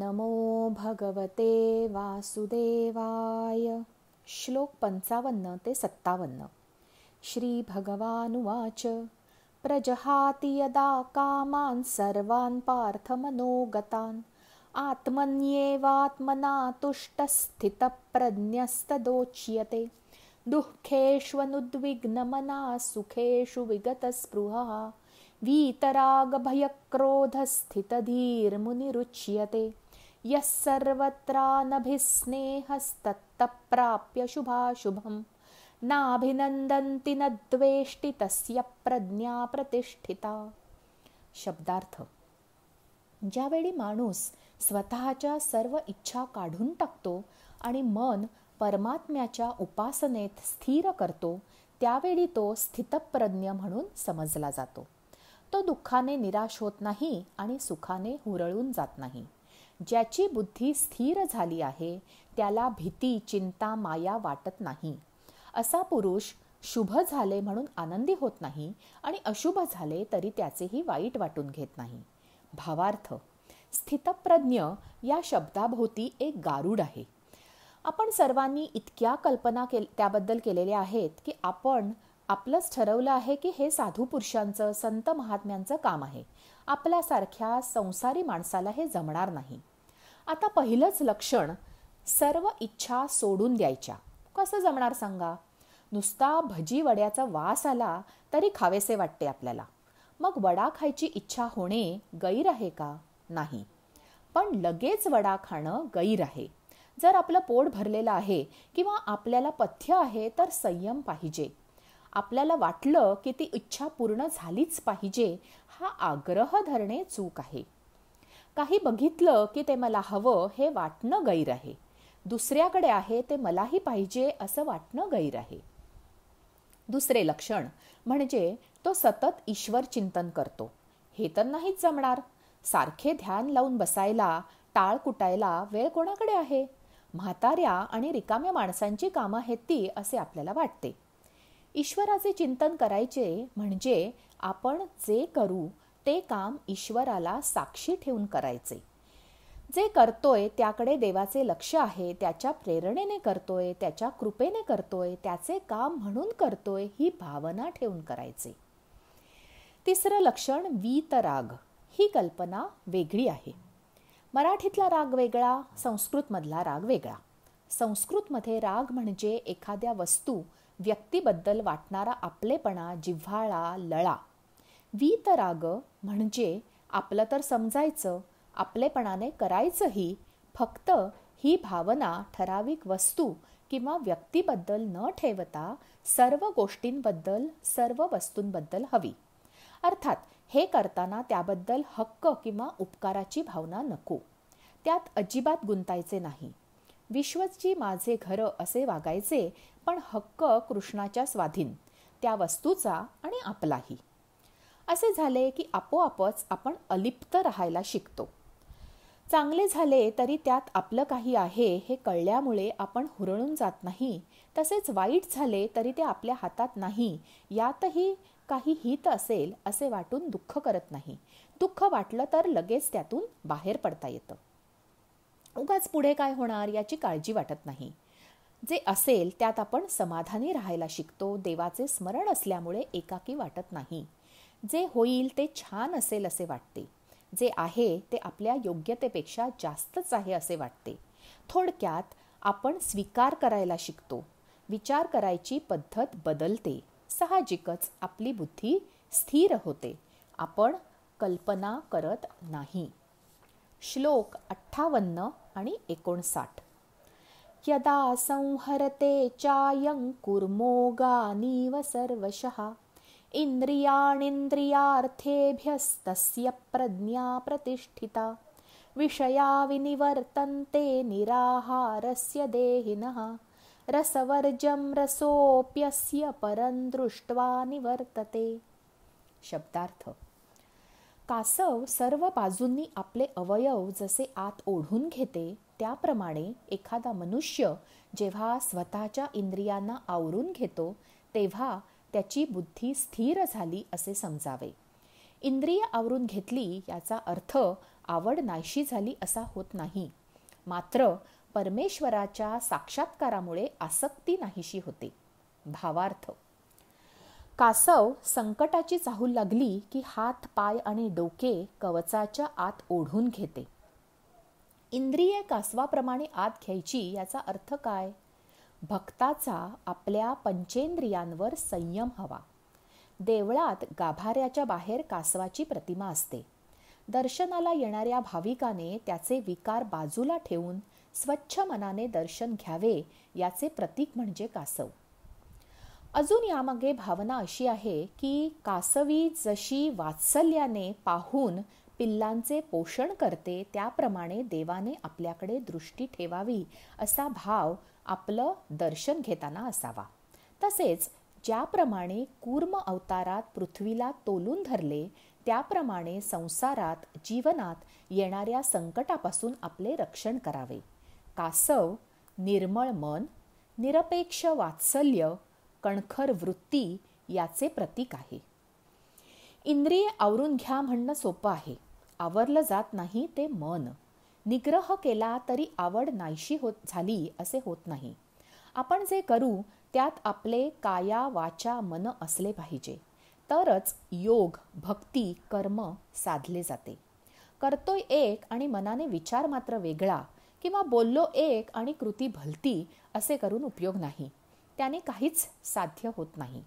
नमो भगवते वासुदेवाय. श्लोक 55 ते 57. श्री भगवानुवाच प्रजहाति यदा कामान् सर्वान् पार्थमनोगतान् आत्मन्येवात्मना तुष्टस्थितप्रज्ञस्तदोच्यते दुःखेष्वनुद्विग्नमनः सुखेषु विगतस्पृहः वीतरागभयक्रोधस्थितधीर्मुनिरुच्यते यः सर्वत्रानभिस्नेहस्तत्तप्राप्य शुभाशुभम् नाभिनन्दन्ति न द्वेष्टि तस्य प्रज्ञा प्रतिष्ठिता. शब्दार्थ. ज्यावेळी माणूस स्वतःच्या सर्व इच्छा काढून टाकतो आणि मन परमात्म्याच्या उपासनेत स्थिर करतो, त्यावेळी तो स्थितप्रज्ञ म्हणून समजला जातो. तो दुःखाने निराश होत नाही आणि सुखाने हुरळून जात नाही. ज्याची बुद्धी स्थिर झाली आहे त्याला भीती, चिंता, माया वाटत नाही. असा पुरुष शुभ झाले म्हणून आनंदी होत नाही आणि अशुभ झाले तरी त्याचेही वाईट वाटून घेत नाही. भावार्थ. स्थितप्रज्ञ या शब्दाभोवती एक गारुड आहे. आपण सर्वांनी इतक्या कल्पना त्याबद्दल केलेल्या आहेत की आपण आपलंच ठरवलं आहे की हे साधू पुरुषांचं, संत महात्म्यांचं काम आहे. आपल्यासारख्या संसारी माणसाला हे जमणार नाही. आता पहिलंच लक्षण सर्व इच्छा सोडून द्यायच्या. कसं जमणार सांगा? नुसता भजी वड्याचा वास आला तरी खावेसे वाटते आपल्याला. मग वडा खायची इच्छा होणे गैर आहे का? नाही. पण लगेच वडा खाणं गैर आहे. जर आपलं पोट भरलेलं आहे किंवा आपल्याला पथ्य आहे तर संयम पाहिजे. आपल्याला वाटलं की ती इच्छा पूर्ण झालीच पाहिजे हा आग्रह धरणे चूक आहे. काही बघितलं की ते मला हवं हे वाटणं गैर आहे. दुसऱ्याकडे आहे ते मलाही पाहिजे असं वाटणं गैर आहे. दुसरे लक्षण म्हणजे तो सतत ईश्वर चिंतन करतो. हे तर नाहीच जमणार. सारखे ध्यान लावून बसायला, टाळ कुटायला वेळ कोणाकडे आहे? म्हाताऱ्या आणि रिकाम्या माणसांची कामं आहेत ती असे आपल्याला वाटते. ईश्वराचे चिंतन करायचे म्हणजे आपण जे करू ते काम ईश्वराला साक्षी ठेवून करायचे. जे करतोय त्याकडे देवाचे लक्ष आहे, त्याच्या प्रेरणेने करतोय, त्याच्या कृपेने करतोय, त्याचे काम म्हणून करतोय ही भावना ठेवून करायचे. तिसरं लक्षण वीतराग. ही कल्पना वेगळी आहे. मराठीतला राग वेगळा, संस्कृतमधला राग वेगळा. संस्कृतमध्ये राग म्हणजे एखाद्या वस्तू, व्यक्तीबद्दल वाटणारा आपलेपणा, जिव्हाळा, लळा. वीतराग म्हणजे आपलं तर समजायचं, आपलेपणाने करायचंही, फक्त ही भावना ठराविक वस्तू किंवा व्यक्तीबद्दल न ठेवता सर्व गोष्टींबद्दल, सर्व वस्तूंबद्दल हवी. अर्थात हे करताना त्याबद्दल हक्क किंवा उपकाराची भावना नको. त्यात अजिबात गुंतायचे नाही. विश्वची माझे घर असे वागायचे, पण हक्क कृष्णाच्या स्वाधीन, त्या वस्तूचा आणि आपलाही. असे झाले की आपोआपच आपण अलिप्त राहायला शिकतो. चांगले झाले तरी त्यात आपलं काही आहे हे कळल्यामुळे आपण हुरळून जात नाही. तसेच वाईट झाले तरी ते आपल्या हातात नाही, यातही काही हित असेल असे वाटून दुःख करत नाही. दुःख वाटलं तर लगेच त्यातून बाहेर पडता येतं. उगाच पुढे काय होणार याची काळजी वाटत नाही. जे असेल त्यात आपण समाधानी राहायला शिकतो. देवाचे स्मरण असल्यामुळे एकाकी वाटत नाही. जे होईल ते छान असेल असे वाटते. जे आहे ते आपल्या योग्यतेपेक्षा जास्तच आहे असे वाटते. थोडक्यात आपण स्वीकार करायला शिकतो. विचार करायची पद्धत बदलते. साहजिकच आपली बुद्धी स्थिर होते. आपण कल्पना करत नाही. श्लोक 58 आणि 59. यदा संहरते चायं कुर्मोगानीव सर्वशः इंद्रियाणींद्रियार्थेभ्यस्तस्य प्रज्ञा प्रतिष्ठिता विषया विनिवर्तन्ते निराहारस्य देहिनः रसवर्जं रसोऽप्यस्य परं दृष्ट्वा निवर्तते. शब्दार्थ. कासव सर्व बाजूंनी आपले अवयव जसे आत ओढून घेते त्याप्रमाणे एखादा मनुष्य जेव्हा स्वतःच्या इंद्रियांना आवरून घेतो तेव्हा त्याची बुद्धी स्थिर झाली असे समजावे. इंद्रिय आवरून घेतली याचा अर्थ आवड नाहीशी झाली असा होत नाही. मात्र परमेश्वराच्या साक्षात्कारामुळे आसक्ती नाहीशी होते. भावार्थ: कासव संकटाची चाहूल लागली की हात, पाय आणि डोके कवचाच्या आत ओढून घेते. इंद्रिये कासवाप्रमाणे आत घ्यायची याचा अर्थ काय? भक्ताचा आपल्या पंचेंद्रियांवर संयम हवा. देवळात गाभाऱ्याच्या बाहेर कासवाची प्रतिमा असते. दर्शनाला येणाऱ्या भाविकाने त्याचे विकार बाजूला ठेवून स्वच्छ मनाने दर्शन घ्यावे याचे प्रतीक म्हणजे कासव. अजून यामागे भावना अशी आहे की कासवी जशी वात्सल्याने पाहून पिल्लांचे पोषण करते त्याप्रमाणे देवाने आपल्याकडे दृष्टी ठेवावी असा भाव आपलं दर्शन घेताना असावा. तसेच ज्याप्रमाणे कूर्म अवतारात पृथ्वीला तोलून धरले त्याप्रमाणे संसारात जीवनात येणाऱ्या संकटापासून आपले रक्षण करावे. कासव निर्मळ मन, निरपेक्ष वात्सल्य, कणखर वृत्ती याचे प्रतीक आहे. इंद्रिय आवरून घ्या म्हणणं सोपं आहे. आवरलं जात नाही ते मन. निग्रह केला तरी आवड नाहीशी झाली असे होत नाही. आपण जे करू त्यात आपले काया वाचा मन असले पाहिजे. तरच योग, भक्ती, कर्म साधले जाते. करतोय एक आणि मनाने विचार मात्र वेगळा किंवा बोललो एक आणि कृती भलती असे करून उपयोग नाही. त्याने काहीच साध्य होत नाही.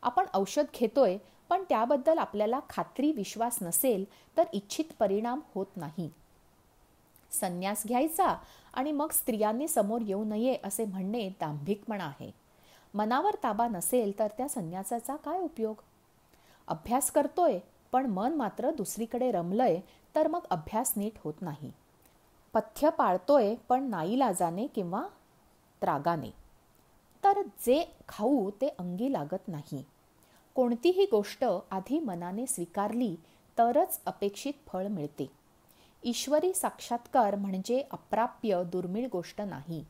आपण औषध घेतोय पण त्याबद्दल आपल्याला खात्री विश्वास नसेल तर इच्छित परिणाम होत नाही. संन्यास घ्यायचा आणि मग स्त्रियांनी समोर येऊ नये असे म्हणणे दांभिकपणा आहे. मनावर ताबा नसेल तर त्या संन्यासाचा काय उपयोग? अभ्यास करतोय पण मन मात्र दुसरीकडे रमलंय तर मग अभ्यास नीट होत नाही. पथ्य पाळतोय पण नाईलाजाने किंवा त्रागाने तर जे खाऊ ते अंगी लागत नाही. कोणतीही गोष्ट आधी मनाने स्वीकारली तरच अपेक्षित फळ मिळते. ईश्वरी साक्षात्कार म्हणजे अप्राप्य दुर्मिळ गोष्ट नाही.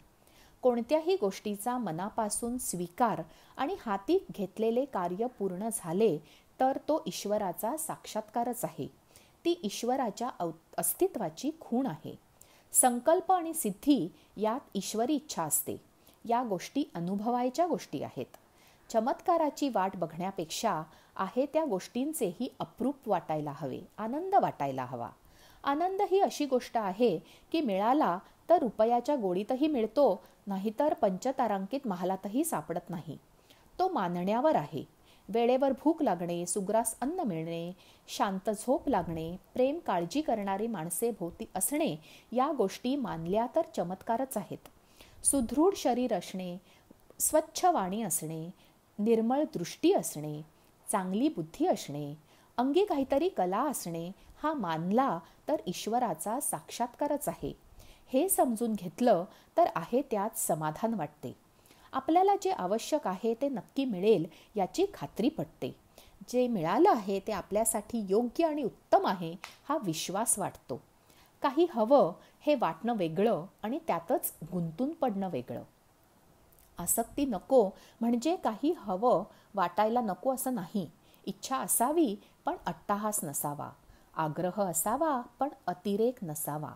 कोणत्याही गोष्टीचा मनापासून स्वीकार आणि हाती घेतलेले कार्य पूर्ण झाले तर तो ईश्वराचा साक्षात्कारच आहे. ती ईश्वराच्या अस्तित्वाची खूण आहे. संकल्प आणि सिद्धी यात ईश्वरी इच्छा असते. या गोष्टी अनुभवायच्या गोष्टी आहेत. चमत्काराची वाट बघण्यापेक्षा आहे त्या गोष्टींचेही अप्रूप वाटायला हवे, आनंद वाटायला हवा. आनंद ही अशी गोष्ट आहे की मिळाला तर रुपयाच्या गोडीतही मिळतो, नाहीतर पंचतारांकित महालातही सापडत नाही. तो मानण्यावर आहे. वेळेवर भूक लागणे, सुग्रास अन्न मिळणे, शांत झोप लागणे, प्रेम काळजी करणारी माणसे भोवती असणे या गोष्टी मानल्या तर चमत्कारच आहेत. सुदृढ शरीर असणे, स्वच्छ वाणी असणे, निर्मळ दृष्टी असणे, चांगली बुद्धी असणे, अंगी काहीतरी कला असणे हा मानला तर ईश्वराचा साक्षात्कारच आहे. हे समजून घेतलं तर आहे त्यात समाधान वाटते. आपल्याला जे आवश्यक आहे ते नक्की मिळेल याची खात्री पटते. जे मिळालं आहे ते आपल्यासाठी योग्य आणि उत्तम आहे हा विश्वास वाटतो. काही हवं हे वाटणं वेगळं आणि त्यातच गुंतून पडणं वेगळं. आसक्ती नको म्हणजे काही हवं वाटायला नको असं नाही. इच्छा असावी पण अट्टाहास नसावा. आग्रह असावा पण अतिरेक नसावा.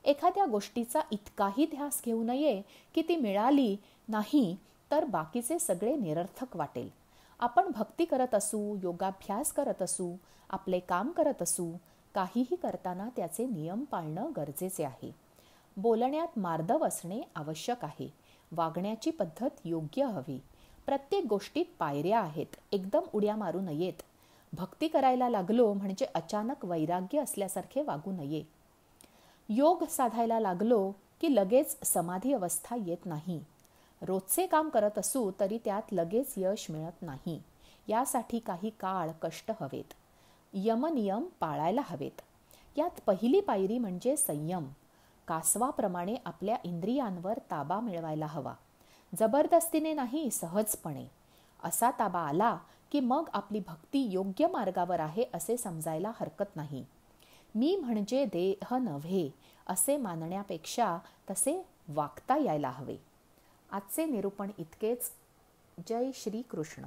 एखाद्या गोष्टीचा इतकाही ध्यास घेऊ नये की ती मिळाली नाही तर बाकीचे सगळे निरर्थक वाटेल. आपण भक्ती करत असू, योगाभ्यास करत असू, आपले काम करत असू, काहीही करताना त्याचे नियम पाळणं गरजेचे आहे. बोलण्यात मार्दव असणे आवश्यक आहे. वागण्याची पद्धत योग्य हवी. प्रत्येक गोष्टीत पायऱ्या आहेत. एकदम उड्या मारू नयेत. भक्ती करायला लागलो म्हणजे अचानक वैराग्य असल्यासारखे वागू नये. योग साधायला लागलो की लगेच समाधी अवस्था येत नाही. रोजचे काम करत असू तरी त्यात लगेच यश मिळत नाही. यासाठी काही काळ, कष्ट हवेत. यमनियम पाळायला हवेत. यात पहिली पायरी म्हणजे संयम. कासवाप्रमाणे आपल्या इंद्रियांवर ताबा मिळवायला हवा. जबरदस्तीने नाही, सहजपणे. असा ताबा आला की मग आपली भक्ती योग्य मार्गावर आहे असे समजायला हरकत नाही. मी म्हणजे देह नव्हे असे मानण्यापेक्षा तसे वागता यायला हवे. आजचे निरूपण इतकेच. जय श्री कृष्ण.